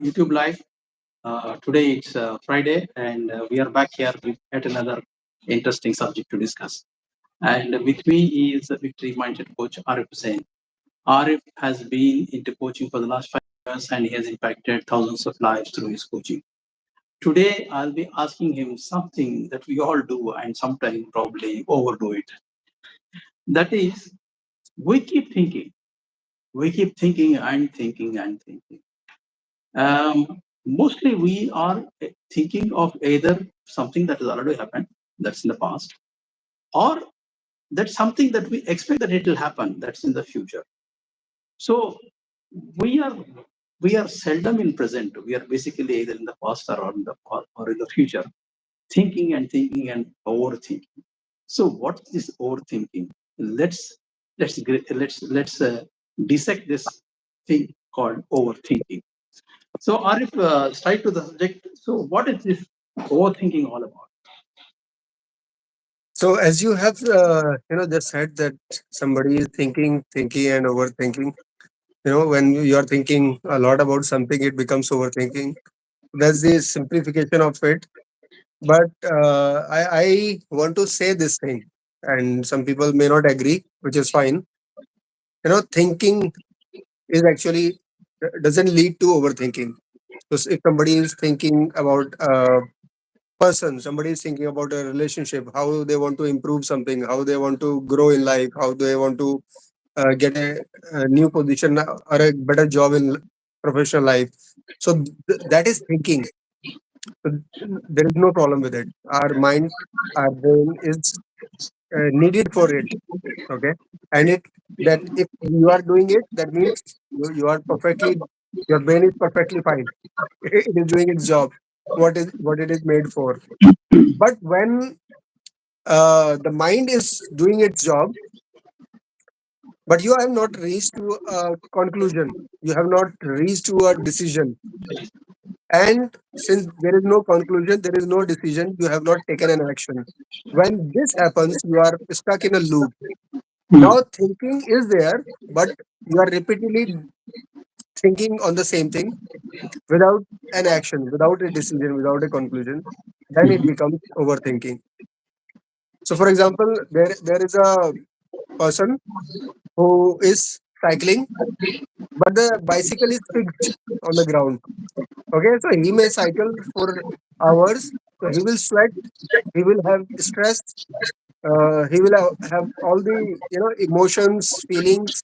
YouTube Live. Today it's Friday, and we are back here with yet another interesting subject to discuss. And with me is a victory minded coach Arif Hussain. Arif has been into coaching for the last 5 years, and he has impacted thousands of lives through his coaching. Today, I'll be asking him something that we all do and sometimes probably overdo it. That is, we keep thinking, we keep thinking and thinking and thinking. Mostly we are thinking of either something that has already happened, that's in the past, or that's something that we expect that it will happen, that's in the future. So we are we are seldom in present. We are basically either in the past or in the future, thinking and thinking and overthinking. So what is this overthinking? Let's dissect this thing called overthinking. So, Arif, straight to the subject. So, what is this overthinking all about? So, as you have, just said that somebody is thinking, and overthinking. When you are thinking a lot about something, it becomes overthinking. That's the simplification of it. But I want to say this thing, and some people may not agree, which is fine. Thinking is actually doesn't lead to overthinking. So, if somebody is thinking about person, somebody is thinking about a relationship, how they want to improve something, how they want to grow in life, how they want to get a new position or a better job in professional life. So that is thinking. So there is no problem with it. Our mind, our brain is needed for it. Okay, and it that if you are doing it, that means you are perfectly. Your brain is perfectly fine. It is doing its job. What it is made for. But when the mind is doing its job, but you have not reached to a conclusion, you have not reached to a decision, and since there is no conclusion, there is no decision, you have not taken an action. When this happens, you are stuck in a loop. Hmm. Now thinking is there, but you are repeatedly thinking on the same thing without an action, without a decision, without a conclusion. Then it Mhm. becomes overthinking. So for example, there is a person who is cycling, but the bicycle is fixed on the ground. Okay, so he may cycle for hours, so he will sweat, he will have stress, he will have all the emotions, feelings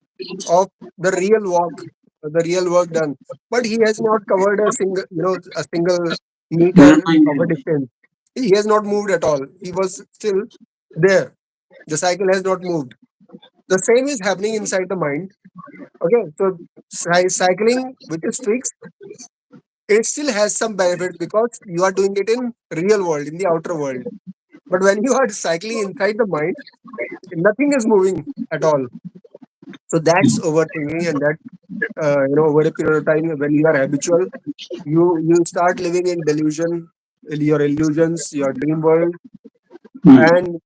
of the real walk, the real work done. But he has not covered a single meter of a distance. He has not moved at all. He was still there. The cycle has not moved. The same is happening inside the mind. Okay, so cycling, which is fixed, it still has some benefit because you are doing it in real world, in the outer world. But when you are cycling inside the mind, nothing is moving at all. So that's overthinking, and that over a period of time, when you are habitual, you start living in delusion, in your illusions, your dream world, Hmm. and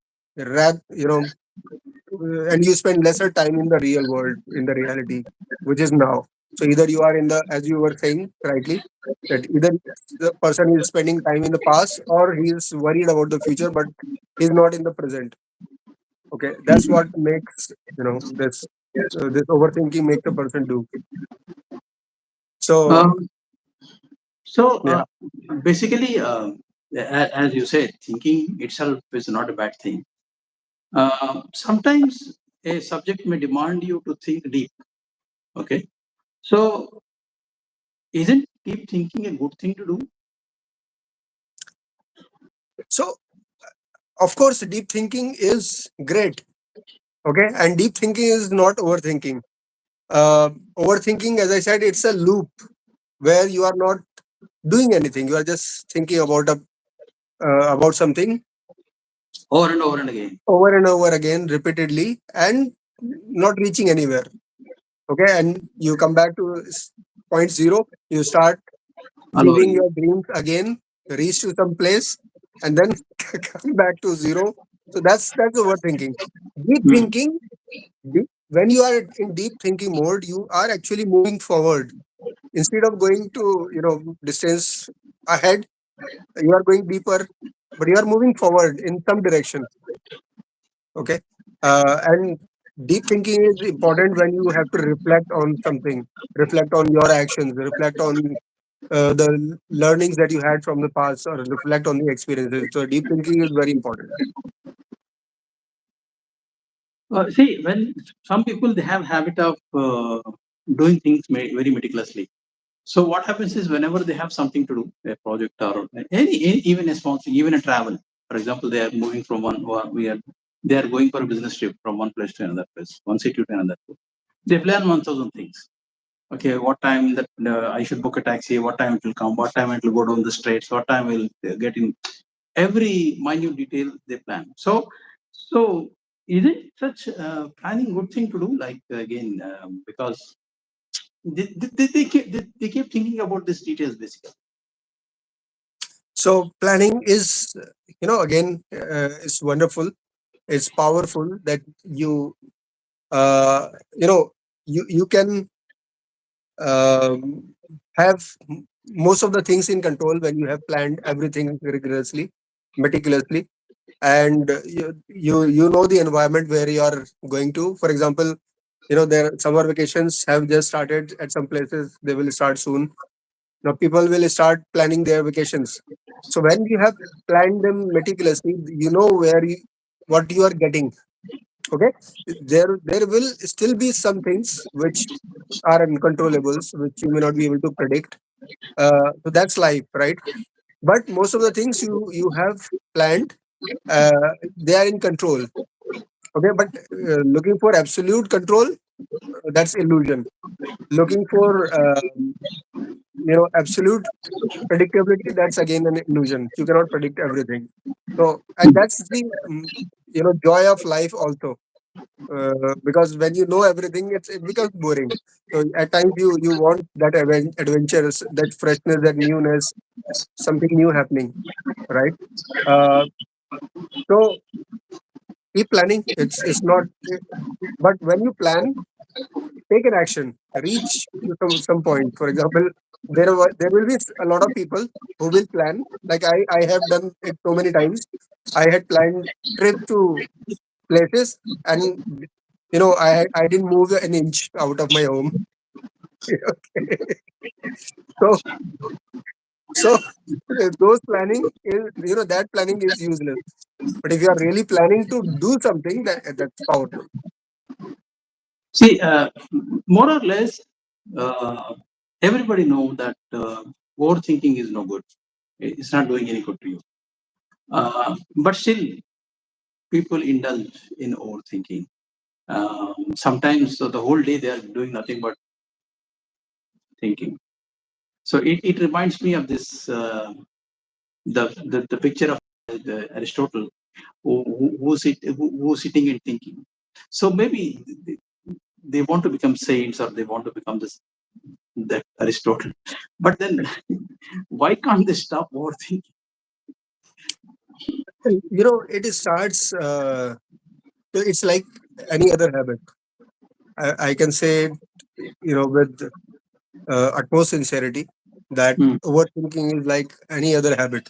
and you spend lesser time in the real world, in the reality, which is now. So either you are in the, as you were saying rightly, that either the person is spending time in the past or he is worried about the future, but he's not in the present. Okay, that's what makes this overthinking makes a person do. So Um, so, yeah. basically, as you said, thinking itself is not a bad thing. Sometimes a subject may demand you to think deep. Okay. So, isn't deep thinking a good thing to do? So of course, deep thinking is great. Okay, and deep thinking is not overthinking. Overthinking, as I said, it's a loop where you are not doing anything. You are just thinking about something Over and over and again. over and over again, repeatedly, and not reaching anywhere. Okay, and you come back to point zero. You start All over living again. your dreams again, reach to some place, and then come back to zero. So that's overthinking. Deep Hmm. thinking. When you are in deep thinking mode, you are actually moving forward. Instead of going to distance ahead, you are going deeper, but you are moving forward in some direction. Okay. And deep thinking is important when you have to reflect on something, reflect on your actions, reflect on the learnings that you had from the past, or reflect on the experiences. So deep thinking is very important. See, when some people they have habit of doing things very meticulously. So what happens is whenever they have something to do, a project or even a small thing, even a travel. For example, they are moving from they are going for a business trip from one place to another place, one city to another. They plan 1,000 things. Okay, what time that I should book a taxi, what time it will come, what time it will go down the streets, what time will get in. Every minute detail they plan. So isn't such planning good thing to do? Like again, because they keep thinking about these details basically. So planning is, again, it's wonderful. It's powerful that uh, you know, you can um, have most of the things in control when you have planned everything rigorously, meticulously, and you know the environment where you are going to. For example, their summer vacations have just started at some places. They will start soon. Now people will start planning their vacations. So when you have planned them meticulously, you know what you are getting. Okay, there will still be some things which are uncontrollables, which you may not be able to predict. So that's life, right? But most of the things you have planned, they are in control. Okay, but looking for absolute control, that's illusion. Looking for absolute predictability, that's again an illusion. You cannot predict everything. So, and that's the joy of life also. Because when you know everything, it becomes boring. So at times you want that adventures, that freshness, that newness, something new happening, right? Uh, so keep planning. It's not, but when you plan, take an action, reach to some point. For example, there will be a lot of people who will plan. Like I have done it so many times. I had planned trip to places, and I didn't move an inch out of my home. so so those planning is, that planning is useless. But if you are really planning to do something, that's powerful. See, more or less, uh, everybody know that overthinking is no good. It's not doing any good to you. But still, people indulge in overthinking. Sometimes so the whole day they are doing nothing but thinking. So it reminds me of this the picture of Aristotle who's sitting and thinking. So maybe they want to become saints or they want to become this that Aristotle. But then why can't they stop overthinking? And, it starts. It's like any other habit. I can say, with utmost sincerity, that Hmm. overthinking is like any other habit.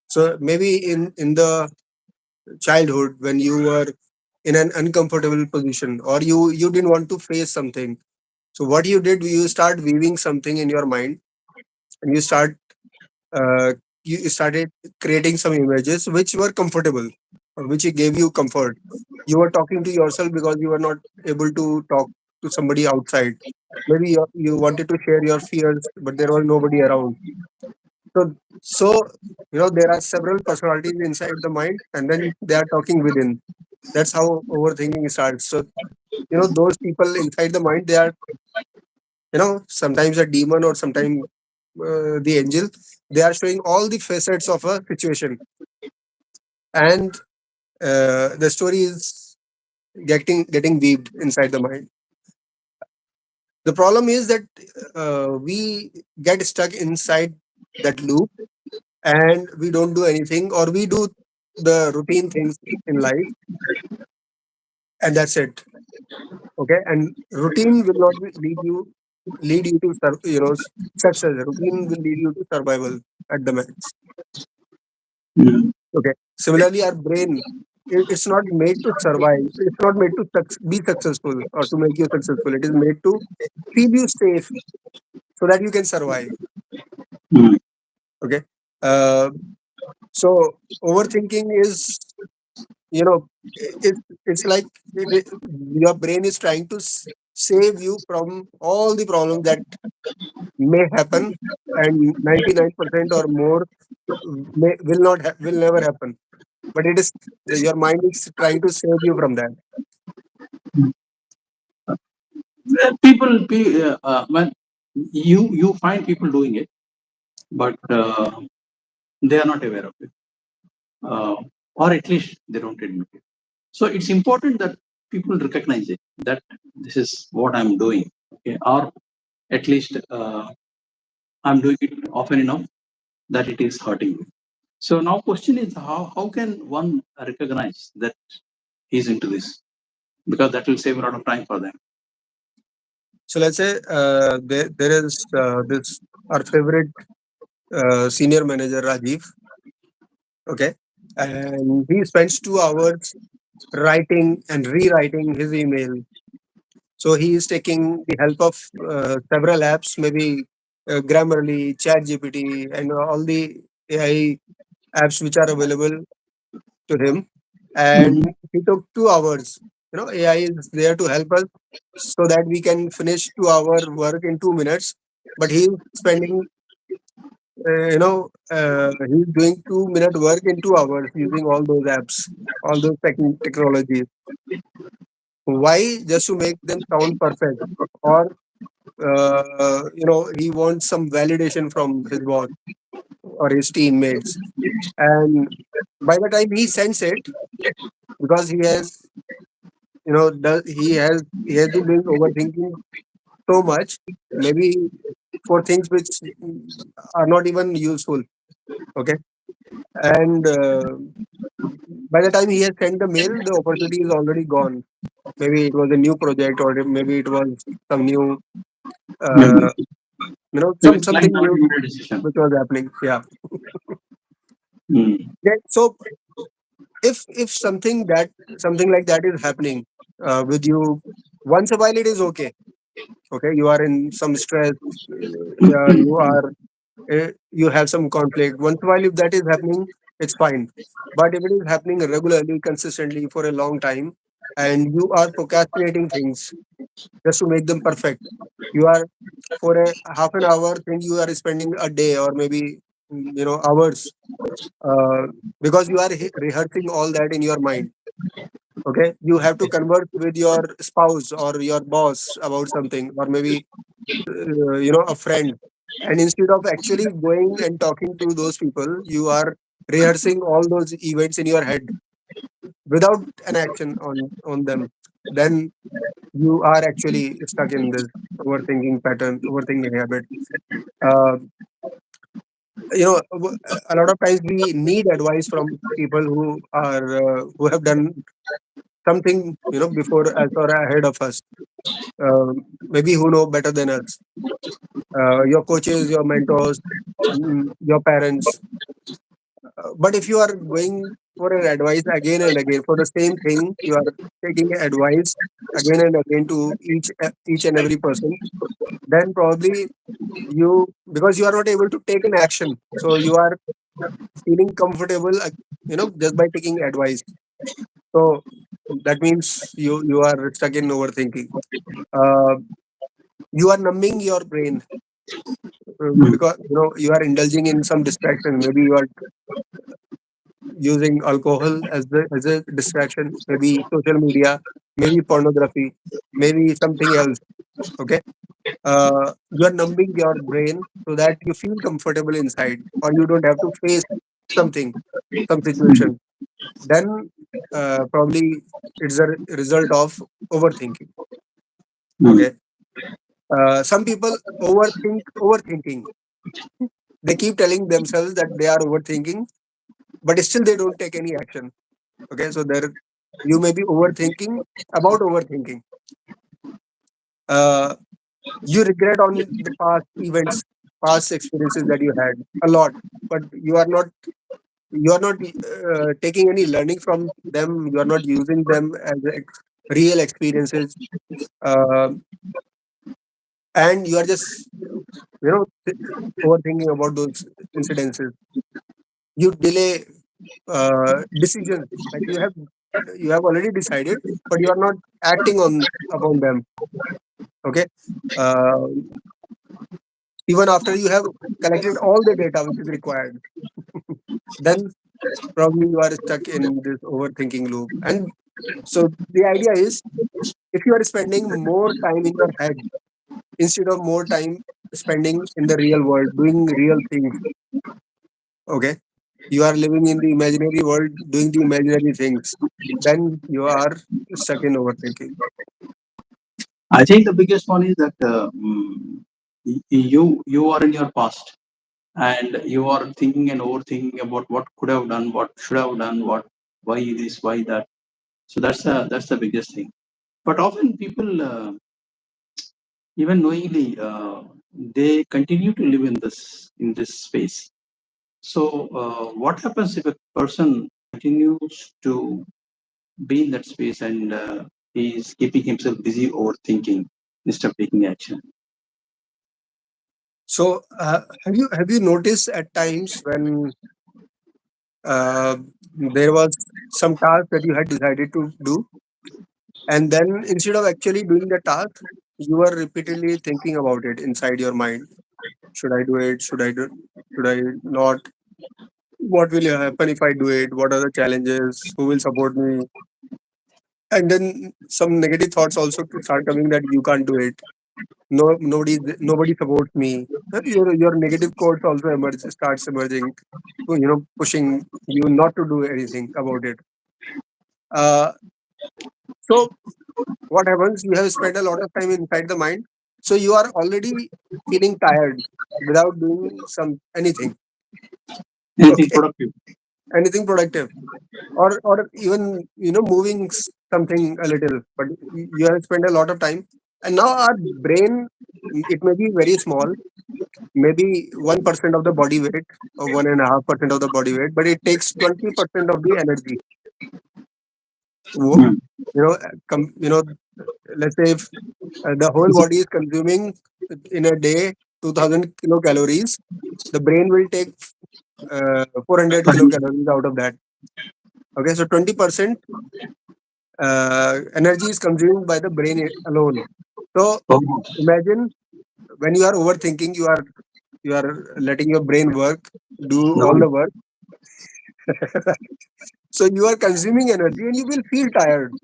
So maybe in the childhood, when you were in an uncomfortable position, or you didn't want to face something, so what you did, you start weaving something in your mind, and uh, you started creating some images which were comfortable, or which gave you comfort. You were talking to yourself because you were not able to talk to somebody outside. Maybe you wanted to share your fears, but there was nobody around. So there are several personalities inside the mind, and then they are talking within. That's how overthinking starts. So those people inside the mind, they are sometimes a demon, or sometimes the angel. They are showing all the facets of a situation, and the story is getting weaved inside the mind. The problem is that we get stuck inside that loop, and we don't do anything, or we do the routine things in life, and that's it. Okay, and routine will not lead you. lead you to success. Routine will lead you to survival at the max. Mm. Okay. Similarly, our brain, it's not made to survive. It's not made to be successful or to make you successful. It is made to keep you safe so that you can survive. Mm. Okay. Uh, so overthinking is, you know, it's like your brain is trying to save you from all the problems that may happen, and 99% or more will not will never happen. But it is your mind is trying to save you from that. When you find people doing it, but they are not aware of it, uh, or at least they don't admit it. So it's important that people recognize it, that this is what I'm doing, okay, or at least I'm doing it often enough that it is hurting me. So now question is, how can one recognize that he's into this, because that will save a lot of time for them. So let's say there is this our favorite senior manager Rajiv. Okay, and he spends 2 hours writing and rewriting his email. So he is taking the help of several apps, maybe Grammarly, ChatGPT, and all the AI apps which are available to him. Mhm. And he took 2 hours. AI is there to help us so that we can finish 2 hour work in 2 minutes. But he is spending, he's doing 2 minute work in 2 hours using all those apps, all those technologies. Why? Just to make them sound perfect, or he wants some validation from his boss or his teammates. And by the time he sends it, because he has, he has been doing overthinking so much, maybe for things which are not even useful. Okay, and by the time he has sent the mail, the opportunity is already gone. Maybe it was a new project, or maybe it was some new, Maybe uh, maybe client something new already made a decision. which was happening. Yeah. Mm. Yeah. So if something like that is happening with you, once a while it is okay. Okay, you are in some stress. You have some conflict. Once in a while, if that is happening, it's fine. But if it is happening regularly, consistently for a long time, and you are procrastinating things just to make them perfect, you are for a half an hour thing you are spending a day, or maybe hours, uh, because you are rehearsing all that in your mind. Okay, you have to converse with your spouse or your boss about something, or maybe a friend, and instead of actually going and talking to those people, you are rehearsing all those events in your head without an action on them. Then you are actually stuck in this overthinking pattern, overthinking habit. uh, a lot of times we need advice from people who have done something before us or ahead of us, maybe who know better than us, your coaches, your mentors, your parents. But if you are going for an advice again and again for the same thing, you are taking advice again and again to each and every person, then probably you, because you are not able to take an action, so you are feeling comfortable, just by taking advice. So that means you are stuck in overthinking. Uh, you are numbing your brain, Mm. because you are indulging in some distraction. Maybe you are using alcohol as a distraction, maybe social media, maybe pornography, maybe something else. Okay, you are numbing your brain so that you feel comfortable inside, or you don't have to face something, some Mm. situation. Then probably it's a result of overthinking. Mm. Okay, some people overthinking. They keep telling themselves that they are overthinking, but still they don't take any action. Okay, so there you may be overthinking about overthinking. Uh, You regret on the past events, past experiences that you had a lot, but you are not taking any learning from them. You are not using them as real experiences, uh, and you are just overthinking about those incidences. You delay decisions, like you have already decided, but you are not acting on upon them. Okay, uh, even after you have collected all the data which is required, then probably you are stuck in this overthinking loop. And so the idea is, if you are spending more time in your head instead of more time spending in the real world doing real things, okay, you are living in the imaginary world doing the imaginary things, then you are stuck in overthinking. I think the biggest one is that you are in your past and you are thinking and overthinking about what could have done, what should have done, what why this, why that. So that's the biggest thing. But often people, even knowingly, they continue to live in this space. So what happens if a person continues to be in that space and he is keeping himself busy overthinking instead of taking action? So have you noticed at times when uh, there was some task that you had decided to do, and then instead of actually doing the task, you were repeatedly thinking about it inside your mind. Should I do it? Should I not? What will happen if I do it? What are the challenges? Who will support me? And then some negative thoughts also to start coming that you can't do it. No, nobody supports me. Your negative quotes also starts emerging, pushing you not to do anything about it. Uh, so what happens? You have spent a lot of time inside the mind, so you are already feeling tired without doing some anything. Anything Okay, productive? anything productive, or even moving something a little, but you have spent a lot of time, and now our brain, it may be very small, maybe 1% of the body weight or 1.5% of the body weight, but it takes 20% of the energy. Wo- Hmm. You know, let's say if the whole Is it- body is consuming in a day 2000 kilocalories, the brain will take 400 kilocalories out of that. Okay, so 20% energy is consumed by the brain alone. So Oh, imagine when you are overthinking, you are letting your brain work, do all no. the work. So you are consuming energy and you will feel tired.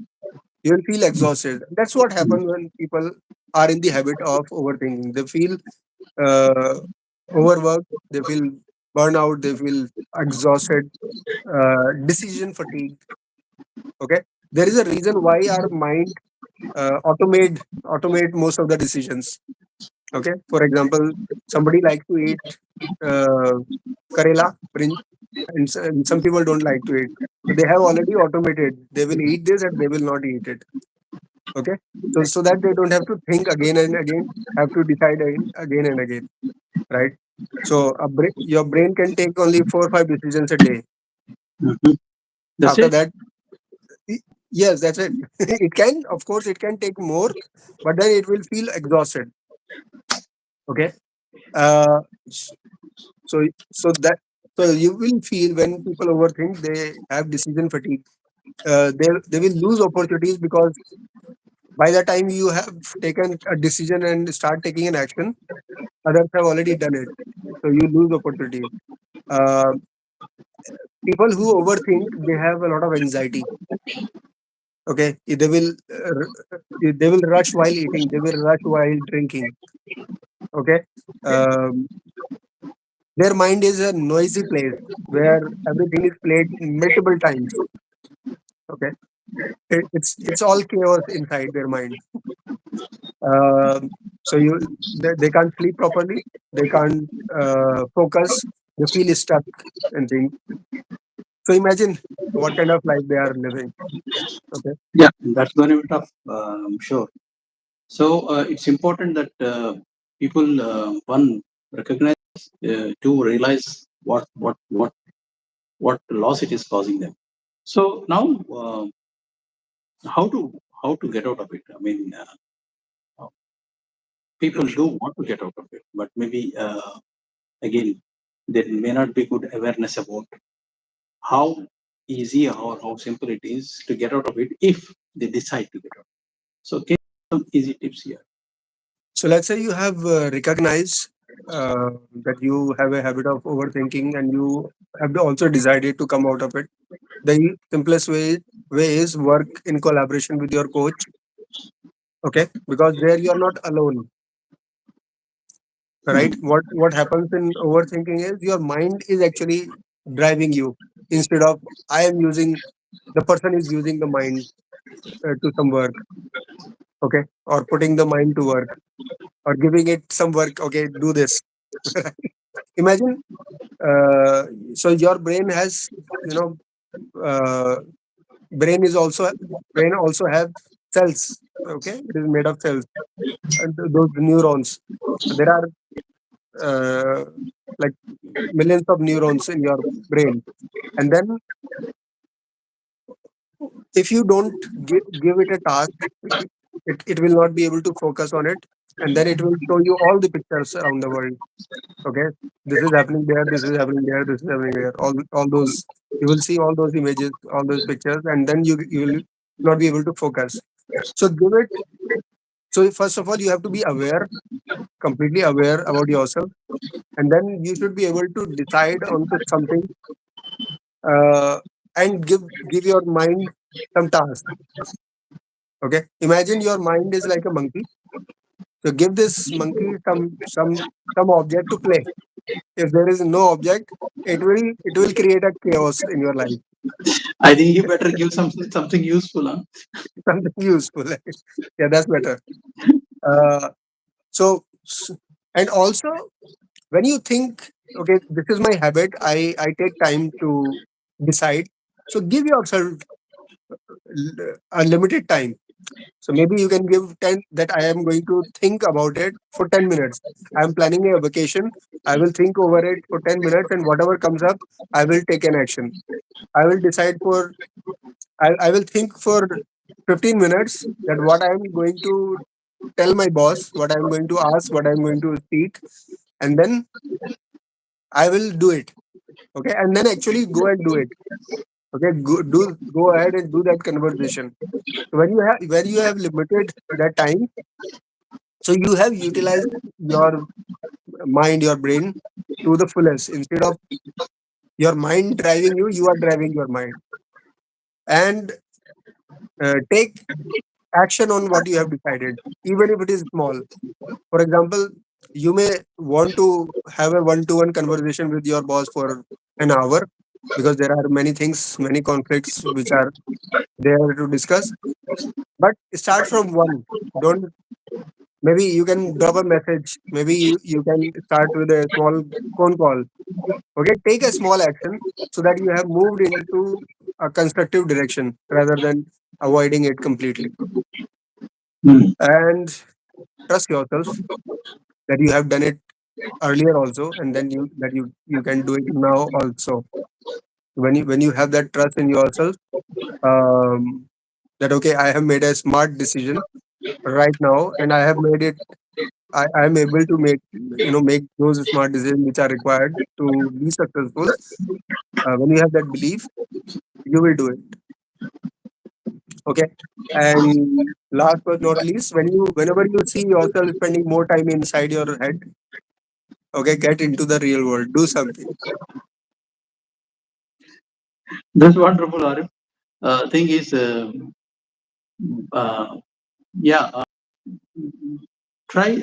You will feel exhausted. That's what happens when people are in the habit of overthinking. They feel uh, overworked, they feel burnout, they feel exhausted, decision fatigue. Okay, there is a reason why our mind automate most of the decisions. Okay, for example, somebody likes to eat uh, karela, and some people don't like to eat. So they have already automated. They will eat this and they will not eat it. Okay, so that they don't have to think again and again, have to decide again and again, right? So your brain can take only 4 or 5 decisions a day. Mhm. That's After it. that, y- yes, that's it. It can, of course, it can take more, but then it will feel exhausted. Okay, uh, s- so you will feel when people overthink, they have decision fatigue. They will lose opportunities because by the time you have taken a decision and start taking an action, others have already done it. So you lose opportunities. Uh, People who overthink, they have a lot of anxiety. Okay, they will rush while eating. They will rush while drinking. Okay, um, their mind is a noisy place where everything is played multiple times. Okay, it's all chaos inside their mind. So they can't sleep properly. They can't focus. They feel stuck and things. So imagine what kind of life they are living. Okay. Yeah, that's going to be tough. I'm sure. So it's important that people one recognize to realize what loss it is causing them. So now, how to get out of it? I mean, people do want to get out of it, but maybe again there may not be good awareness about how easy or how simple it is to get out of it if they decide to get out. So, can some easy tips here? So let's say you have recognized that you have a habit of overthinking and you have also decided to come out of it. The simplest way is work in collaboration with your coach. Okay, because there you are not alone, right? Hmm. What happens in overthinking is your mind is actually driving you instead of I am using the person is using the mind to some work. Okay, or putting the mind to work or giving it some work. Okay, do this. Imagine. So your brain has, you know, uh, brain is also brain also have cells. Okay, it is made of cells and those neurons. So there are uh, like millions of neurons in your brain, and then if you don't give it a task, it will not be able to focus on it, and then it will show you all the pictures around the world. Okay, this is happening there, this is happening there, this is happening there, all those, you will see all those images, all those pictures, and then you will not be able to focus. So give it. So first of all you have to be aware, completely aware about yourself, and then you should be able to decide onto something, uh, and give your mind some task. Okay, imagine your mind is like a monkey. So give this monkey some object to play. If there is no object, it will create a chaos in your life. I think you better give something useful, huh? Something useful. Yeah, that's better. Uh, so and also when you think, okay, this is my habit. I take time to decide. So give yourself a limited time. So maybe you can give 10 that I am going to think about it for 10 minutes. I am planning a vacation. I will think over it for 10 minutes and whatever comes up, I will take an action. I will decide for, I will think for 15 minutes that what I am going to tell my boss, what I am going to ask, what I am going to speak, and then I will do it. Okay. And then actually go and do it. Okay. Go ahead and do that conversation. So when you have limited that time, so you have utilized your mind, your brain to the fullest. Instead of your mind driving you, you are driving your mind. And take action on what you have decided, even if it is small. For example, you may want to have a one-to-one conversation with your boss for an hour because there are many things, many conflicts which are there to discuss. But start from one. Don't, maybe you can drop a message. Maybe you can start with a small phone call. Okay, take a small action so that you have moved into a constructive direction rather than avoiding it completely. Hmm. And trust yourself that you have done it earlier also, and then you can do it now also. When you have that trust in yourself, um, that okay, I have made a smart decision right now, and I have made it. I am able to make those smart decisions which are required to be successful. When you have that belief, you will do it. Okay. And last but not least, whenever you see yourself spending more time inside your head, okay, get into the real world. Do something. That's wonderful, Arif. Thing is, uh, yeah, try.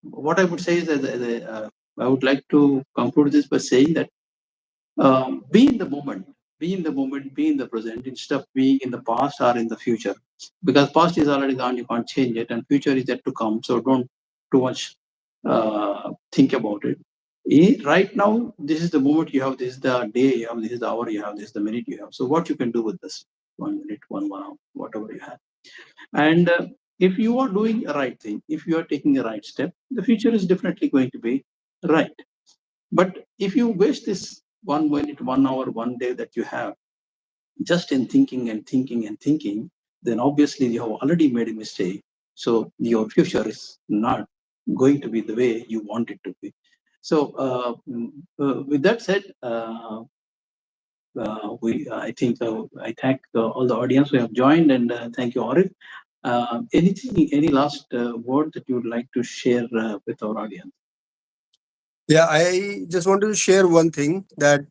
What I would say is that I would like to conclude this by saying that be in the moment, be in the moment, be in the present instead of being in the past or in the future, because past is already gone, you can't change it, and future is yet to come. So don't too much think about it. Right now, this is the moment you have, this is the day you have, this is the hour you have, this is the minute you have. So what you can do with this 1 minute, 1 hour, whatever you have, and If you are doing a right thing, if you are taking a right step, the future is definitely going to be right. But if you waste this 1 minute, 1 hour, 1 day that you have just in thinking and thinking and thinking, then obviously you have already made a mistake. So your future is not going to be the way you want it to be. So with that said, I think I thank all the audience who have joined, and thank you, Arif. Any last word that you would like to share with our audience? Yeah, I just want to share one thing that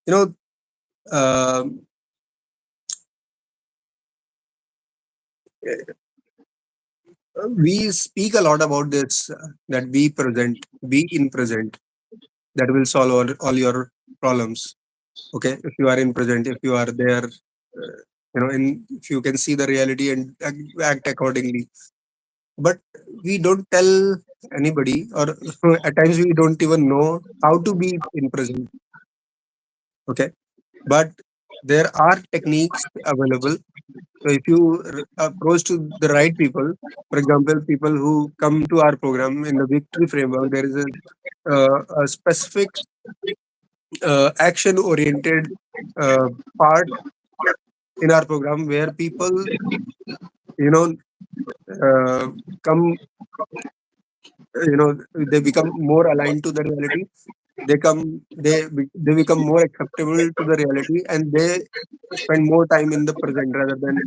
you know um we speak a lot about this, that be in present. That will solve all your problems. Okay, if you are in present, if you are there, if you can see the reality and act accordingly. But we don't tell anybody, or at times we don't even know how to be in present. Okay, but there are techniques available. So if you approach to the right people, for example, people who come to our program in the victory framework, there is a specific action oriented part in our program where people, you know uh, come you know they become more aligned to the reality. They become more acceptable to the reality, and they spend more time in the present rather than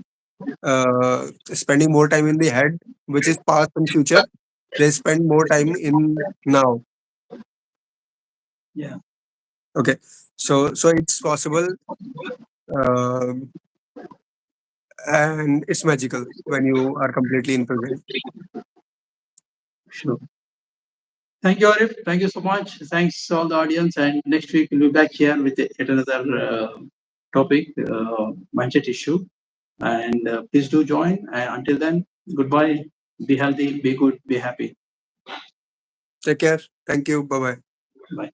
spending more time in the head, which is past and future. They spend more time in now. Yeah, Okay, so it's possible, um and it's magical when you are completely in present. sure. Thank you, Arif. Thank you so much. Thanks to all the audience. And next week we'll be back here with yet another topic, mindset issue. And please do join. And until then, goodbye. Be healthy, be good, be happy. Take care. Thank you. Bye bye. Bye.